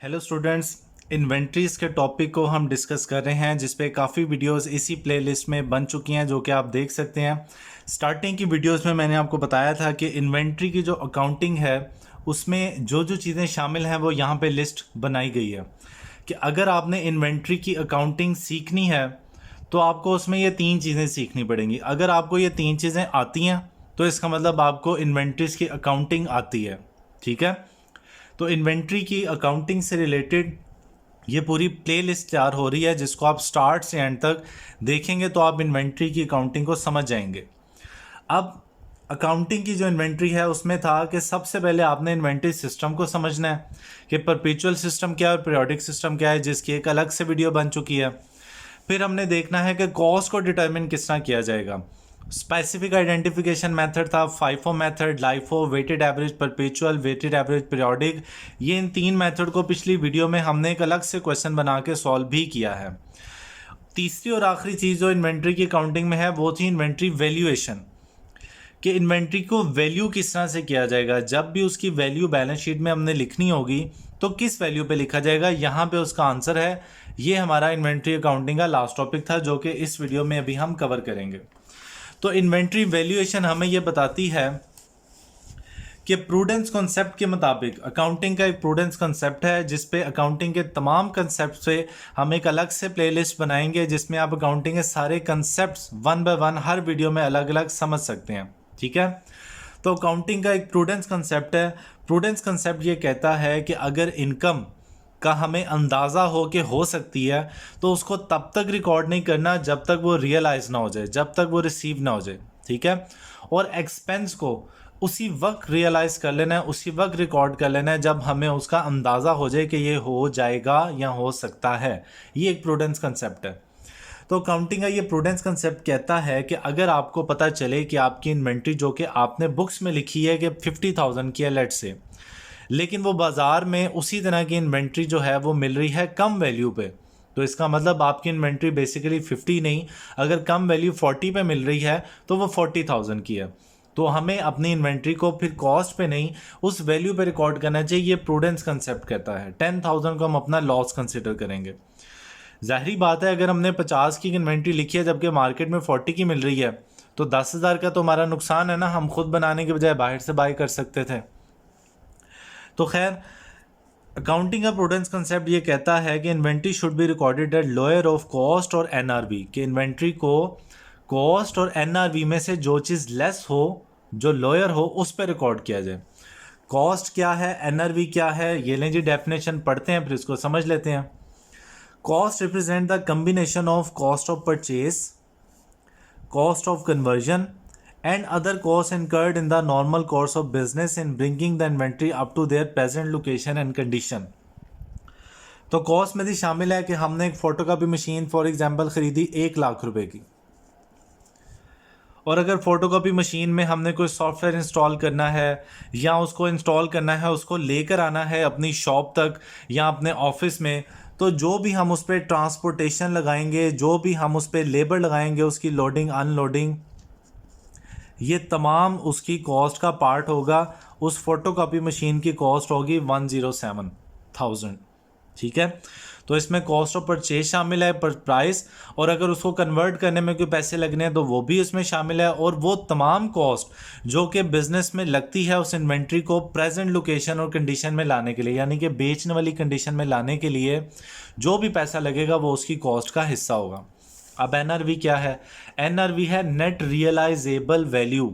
Hello students, inventories के topic को हम डिस्कस कर रहे हैं जिस पे काफ़ी वीडियोस इसी प्लेलिस्ट में बन चुकी हैं जो कि आप देख सकते हैं। स्टार्टिंग की वीडियोस में मैंने आपको बताया था कि इन्वेंट्री की जो अकाउंटिंग है उसमें जो जो चीज़ें शामिल हैं वो यहाँ पे लिस्ट बनाई गई है कि अगर आपने इन्वेंट्री की अकाउंटिंग सीखनी है तो आपको उसमें ये तीन चीज़ें सीखनी पड़ेंगी। अगर आपको ये तीन चीज़ें आती हैं तो इसका मतलब आपको इन्वेंट्रीज की अकाउंटिंग आती है। ठीक है, तो इन्वेंट्री की अकाउंटिंग से रिलेटेड ये पूरी प्लेलिस्ट तैयार हो रही है जिसको आप स्टार्ट से एंड तक देखेंगे तो आप इन्वेंट्री की अकाउंटिंग को समझ जाएंगे। अब अकाउंटिंग की जो इन्वेंट्री है उसमें था कि सबसे पहले आपने इन्वेंट्री सिस्टम को समझना है कि परपेचुअल सिस्टम क्या है और पीरियोडिक सिस्टम क्या है, जिसकी एक अलग से वीडियो बन चुकी है। फिर हमने देखना है कि कॉस्ट को डिटरमिन किस तरह किया जाएगा। स्पेसिफिक आइडेंटिफिकेशन मेथड था, FIFO method, LIFO, weighted average perpetual, weighted average periodic. ये इन तीन मेथड को पिछली वीडियो में हमने एक अलग से क्वेश्चन बना के सॉल्व भी किया है। तीसरी और आखिरी चीज़ जो इन्वेंट्री की अकाउंटिंग में है वो थी इन्वेंट्री वैल्यूएशन, कि इन्वेंट्री को वैल्यू किस तरह से किया जाएगा। जब भी उसकी वैल्यू बैलेंस शीट में हमने लिखनी होगी तो किस वैल्यू पे लिखा जाएगा, यहाँ पे उसका आंसर है। ये हमारा इन्वेंट्री अकाउंटिंग का लास्ट टॉपिक था जो कि इस वीडियो में अभी हम कवर करेंगे। तो इन्वेंट्री वैल्यूएशन हमें यह बताती है कि प्रूडेंस कॉन्सेप्ट के मुताबिक अकाउंटिंग का एक प्रूडेंस कॉन्सेप्ट है जिस पे अकाउंटिंग के तमाम कॉन्सेप्ट से हम एक अलग से प्लेलिस्ट बनाएंगे जिसमें आप अकाउंटिंग के सारे concepts one by one her video में अलग अलग समझ सकते हैं। ठीक है, तो अकाउंटिंग का एक प्रूडेंस कॉन्सेप्ट है। प्रूडेंस कॉन्सेप्ट ये कहता है कि अगर इनकम का हमें अंदाज़ा हो कि हो सकती है तो उसको तब तक रिकॉर्ड नहीं करना जब तक वो रियलाइज़ ना हो जाए, जब तक वो रिसीव ना हो जाए। ठीक है, और एक्सपेंस को उसी वक्त रियलाइज़ कर लेना है, उसी वक्त रिकॉर्ड कर लेना है जब हमें उसका अंदाज़ा हो जाए कि ये हो जाएगा या हो सकता है। ये एक प्रूडेंस कंसेप्ट है। तो अकाउंटिंग का ये प्रूडेंस कंसेप्ट कहता है कि अगर आपको पता चले कि आपकी इन्वेंट्री जो कि आपने बुक्स में लिखी है कि 50,000 की है लेट से, लेकिन वो बाज़ार में उसी तरह की इन्वेंट्री जो है वो मिल रही है कम वैल्यू पे, तो इसका मतलब आपकी इन्वेंट्री बेसिकली 50 नहीं, अगर कम वैल्यू 40 पे मिल रही है तो वो 40,000 की है। तो हमें अपनी इन्वेंट्री को फिर कॉस्ट पे नहीं उस वैल्यू पे रिकॉर्ड करना चाहिए। ये प्रूडेंस कंसेप्ट कहता है। 10,000 को हम अपना लॉस कंसिडर करेंगे। जाहिर बात है अगर हमने 50 की इन्वेंट्री लिखी है जबकि मार्केट में 40 की मिल रही है तो 10,000 का तो हमारा नुकसान है ना, हम खुद बनाने के बजाय बाहर से बाय कर सकते थे। तो खैर, अकाउंटिंग का प्रूडेंस कंसेप्ट ये कहता है कि inventory should be recorded at lower of cost और एनआरवी, कि इन्वेंट्री को कॉस्ट और एनआरवी में से जो चीज़ लेस हो, जो लोअर हो, उस पर रिकॉर्ड किया जाए। कॉस्ट क्या है, एनआरवी क्या है, ये लें जी डेफिनेशन पढ़ते हैं फिर इसको समझ लेते हैं। Cost represent the combination of cost of purchase, cost of conversion and other costs incurred in the normal course of business in bringing the inventory up to their present location and condition। तो cost में भी शामिल है कि हमने एक photocopy machine for example ख़रीदी 1,00,000 रुपए की, और अगर फोटोकॉपी मशीन में हमने कोई सॉफ्टवेयर इंस्टॉल करना है या उसको इंस्टॉल करना है, उसको लेकर आना है अपनी शॉप तक या अपने ऑफिस में, तो जो भी हम उस पर ट्रांसपोर्टेशन लगाएंगे, जो भी हम उस पर लेबर लगाएंगे, उसकी लोडिंग अनलोडिंग, ये तमाम उसकी कॉस्ट का पार्ट होगा। उस फोटोकॉपी मशीन की कॉस्ट होगी 107,000। ठीक है, तो इसमें कॉस्ट ऑफ परचेज शामिल है पर प्राइस, और अगर उसको कन्वर्ट करने में कोई पैसे लगने हैं तो वो भी इसमें शामिल है। और वो तमाम कॉस्ट जो कि बिजनेस में लगती है उस इन्वेंट्री को प्रेजेंट लोकेशन और कंडीशन में लाने के लिए, यानी कि बेचने वाली कंडीशन में लाने के लिए जो भी पैसा लगेगा वो उसकी कॉस्ट का हिस्सा होगा। अब एनआरवी क्या है? एनआरवी है नेट रियलाइजेबल वैल्यू,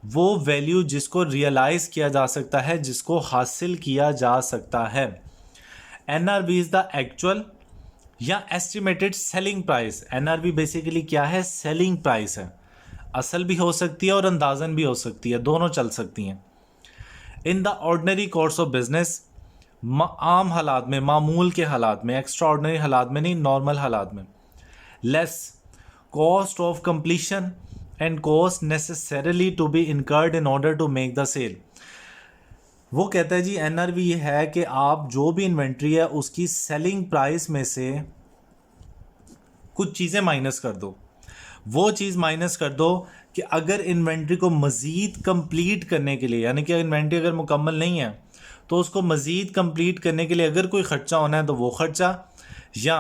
वो वैल्यू जिसको रियलाइज किया जा सकता है, जिसको हासिल किया जा सकता है। एनआरवी इज द एक्चुअल या estimated selling price. NRV basically क्या है? सेलिंग प्राइस है। असल भी हो सकती है और अंदाजन भी हो सकती है, दोनों चल सकती हैं। In the ordinary course of business, आम हालात में, मामूल के हालात में, एक्स्ट्रा ऑर्डिनरी हालात में नहीं, नॉर्मल हालात में। less cost of completion and cost necessarily to be incurred in order to make the sale। वो कहता है जी एनआरवी ये है कि आप जो भी इन्वेंट्री है उसकी सेलिंग प्राइस में से कुछ चीज़ें माइनस कर दो। वो चीज़ माइनस कर दो कि अगर इन्वेंट्री को मज़ीद कंप्लीट करने के लिए, यानी कि इन्वेंट्री अगर मुकम्मल नहीं है तो उसको मज़ीद कंप्लीट करने के लिए अगर कोई ख़र्चा होना है तो वो ख़र्चा, या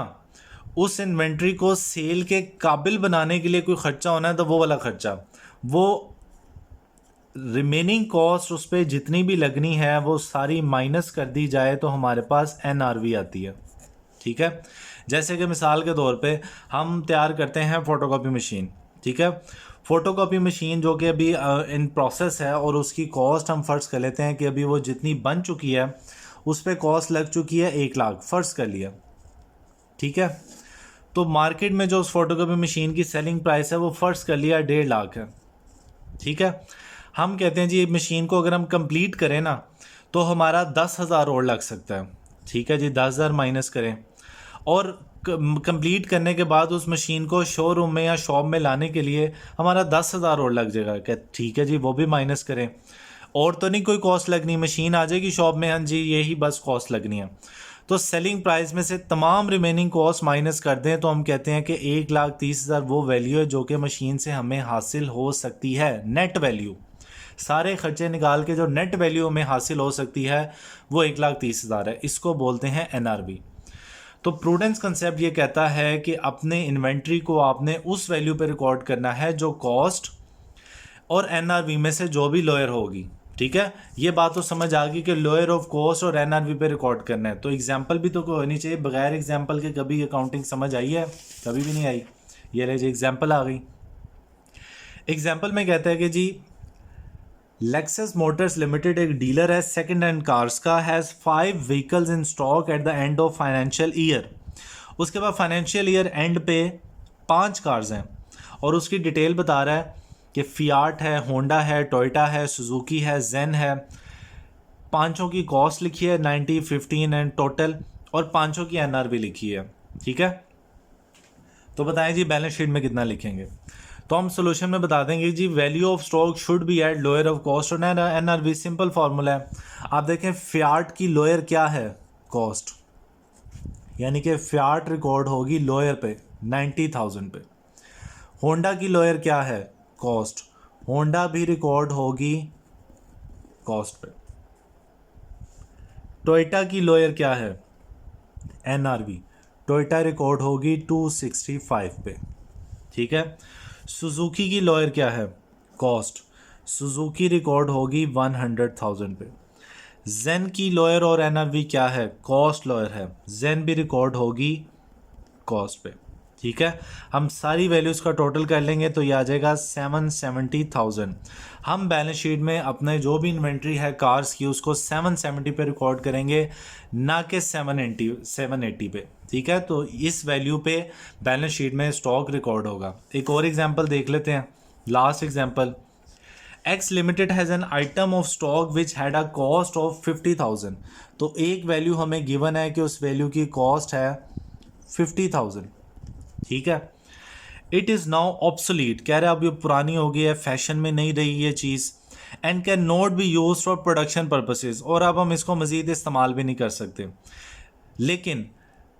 उस इन्वेंट्री को सेल के काबिल बनाने के लिए कोई ख़र्चा होना है तो वो वाला ख़र्चा, वो रिमेनिंग कॉस्ट उस पर जितनी भी लगनी है वो सारी माइनस कर दी जाए तो हमारे पास NRV आती है। ठीक है, जैसे कि मिसाल के तौर पे हम तैयार करते हैं फ़ोटोकॉपी मशीन। ठीक है, फ़ोटोकॉपी मशीन जो कि अभी इन प्रोसेस है और उसकी कॉस्ट हम फ़र्ज़ कर लेते हैं कि अभी वो जितनी बन चुकी है उस पर कॉस्ट लग चुकी है 1 लाख, फ़र्ज़ कर लिया। ठीक है, तो मार्केट में जो उस फोटोकॉपी मशीन की सेलिंग प्राइस है वो फ़र्ज़ कर लिया 1.5 लाख है। ठीक है, हम कहते हैं जी ये मशीन को अगर हम कंप्लीट करें ना तो हमारा 10,000 और लग सकता है। ठीक है जी, 10,000 माइनस करें और कंप्लीट करने के बाद उस मशीन को शोरूम में या शॉप में लाने के लिए हमारा 10,000 और लग जाएगा। क्या ठीक है जी, वो भी माइनस करें, और तो नहीं कोई कॉस्ट लगनी, मशीन आ जाएगी शॉप में, हाँ जी यही बस कॉस्ट लगनी है। तो सेलिंग प्राइस में से तमाम रिमेनिंग कॉस्ट माइनस कर दें तो हम कहते हैं कि 1,30,000 वो वैल्यू है जो कि मशीन से हमें हासिल हो सकती है। नेट वैल्यू, सारे खर्चे निकाल के जो नेट वैल्यू हमें हासिल हो सकती है वो 1,30,000 है। इसको बोलते हैं NRV। तो प्रूडेंस कंसेप्ट ये कहता है कि अपने इन्वेंट्री को आपने उस वैल्यू पे रिकॉर्ड करना है जो कॉस्ट और NRV में से जो भी लोअर होगी। ठीक है, ये बात तो समझ आ गई कि लोअर ऑफ कॉस्ट और NRV पे रिकॉर्ड करना है। तो एग्जांपल भी तो कोई होनी चाहिए, बगैर एग्जांपल के कभी अकाउंटिंग समझ आई है? कभी भी नहीं आई। ये ले जी एग्जांपल आ गई। एग्जांपल में कहता है कि जी लेक्सस मोटर्स लिमिटेड एक डीलर है सेकंड हैंड कार्स का, has 5 vehicles in stock at the end of financial year. उसके बाद फाइनेंशियल ईयर एंड पे 5 कार्स हैं और उसकी डिटेल बता रहा है कि फियाट है, होंडा है, टोयोटा है, सुजुकी है, जेन है। पांचों की कॉस्ट लिखी है 90, 15 एंड टोटल, और पांचों की NRV लिखी है। ठीक है, तो बताएं जी बैलेंस शीट में कितना लिखेंगे? तो हम सोल्यूशन में बता देंगे जी value of stock should be at lower of cost और NRV। सिंपल फार्मूला है, आप देखें फियाट की लोअर क्या है? कॉस्ट, यानी कि फियाट रिकॉर्ड होगी लोअर पे 90,000 पे। होंडा की लोअर क्या है? कॉस्ट, होंडा भी रिकॉर्ड होगी कॉस्ट पे। टोयोटा की लोअर क्या है? NRV, टोयोटा रिकॉर्ड होगी 265 पे। ठीक है, सुजुकी की लोअर क्या है? कॉस्ट, सुजुकी रिकॉर्ड होगी 100,000 पे। जेन की लोअर और NRV क्या है? कॉस्ट लोअर है, जेन भी रिकॉर्ड होगी कॉस्ट पे। ठीक है, हम सारी वैल्यूज़ का टोटल कर लेंगे तो ये आ जाएगा 770,000। हम बैलेंस शीट में अपने जो भी इन्वेंट्री है कार्स की उसको 770 पे रिकॉर्ड करेंगे, ना कि 780 पे। ठीक है, तो इस वैल्यू पे बैलेंस शीट में स्टॉक रिकॉर्ड होगा। एक और एग्जांपल देख लेते हैं, last example. X limited has an item of stock which had a cost of 50,000। तो एक वैल्यू हमें गिवन है कि उस वैल्यू की कॉस्ट है 50,000। ठीक है, इट इज़ नाउ ऑब्सोलीट, कह रहे अब ये पुरानी हो गई है, फैशन में नहीं रही ये चीज़, and can not be use for production purposes, और अब हम इसको मज़ीद इस्तेमाल भी नहीं कर सकते। लेकिन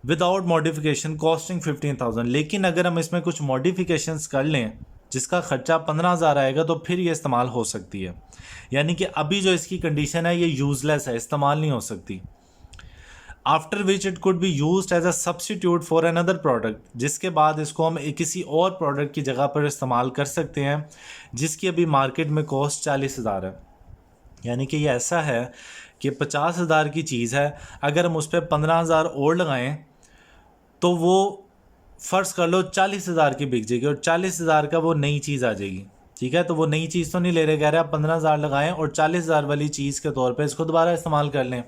विदाउट मॉडिफिकेशन कॉस्टिंग 15,000, लेकिन अगर हम इसमें कुछ मॉडिफिकेशंस कर लें जिसका खर्चा 15,000 आएगा तो फिर ये इस्तेमाल हो सकती है। यानी कि अभी जो इसकी कंडीशन है ये यूजलेस है, इस्तेमाल नहीं हो सकती। After which it could be use as a substitute for another product, जिसके बाद इसको हम किसी और प्रोडक्ट की जगह पर इस्तेमाल कर सकते हैं जिसकी अभी मार्केट में कॉस्ट 40,000 है। यानी कि ये ऐसा है कि 50,000 की चीज़ है, अगर हम उस पर 15,000 और लगाएं तो वो फ़र्ज़ कर लो 40,000 की बिक जाएगी और 40,000 का वो नई चीज़ आ जाएगी। ठीक है, तो वो नई चीज़ तो नहीं ले रहे, कह रहे आप 15,000 लगाएं और 40,000 वाली चीज़ के तौर पे इसको दोबारा इस्तेमाल कर लें।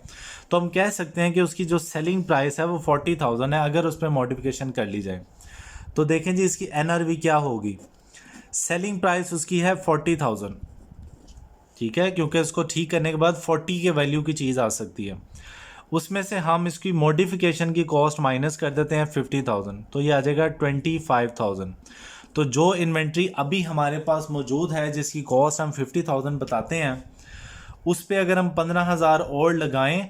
तो हम कह सकते हैं कि उसकी जो सेलिंग प्राइस है वो 40,000 है अगर उस पर मॉडिफिकेशन कर ली जाए। तो देखें जी इसकी NRV क्या होगी? सेलिंग प्राइस उसकी है 40,000। ठीक है, क्योंकि इसको ठीक करने के बाद 40 के वैल्यू की चीज़ आ सकती है। उसमें से हम इसकी मॉडिफिकेशन की कॉस्ट माइनस कर देते हैं 50,000, तो ये आ जाएगा 25,000। तो जो इन्वेंट्री अभी हमारे पास मौजूद है जिसकी कॉस्ट हम 50,000 बताते हैं, उस पर अगर हम 15,000 और लगाएं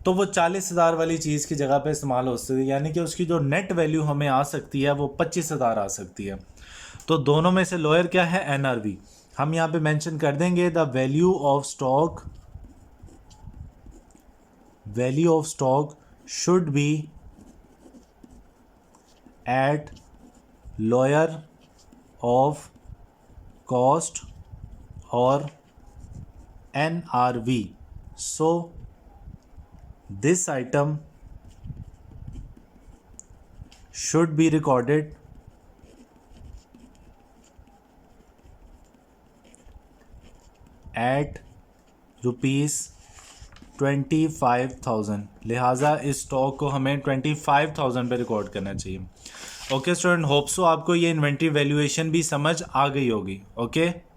तो वो 40,000 वाली चीज़ की जगह पे इस्तेमाल हो सकती है। यानी कि उसकी जो नेट वैल्यू हमें आ सकती है वो 25,000 आ सकती है। तो दोनों में से लोअर क्या है? NRV। हम यहाँ पे मेंशन कर देंगे the value of stock value of stock should be at lower of cost और NRV. So this item should be recorded at ₹25,000. लिहाजा इस स्टॉक को हमें 25,000 पे रिकॉर्ड करना चाहिए. ओके स्टूडेंट, होप सो आपको ये इन्वेंट्री वैल्यूएशन भी समझ आ गई होगी. ओके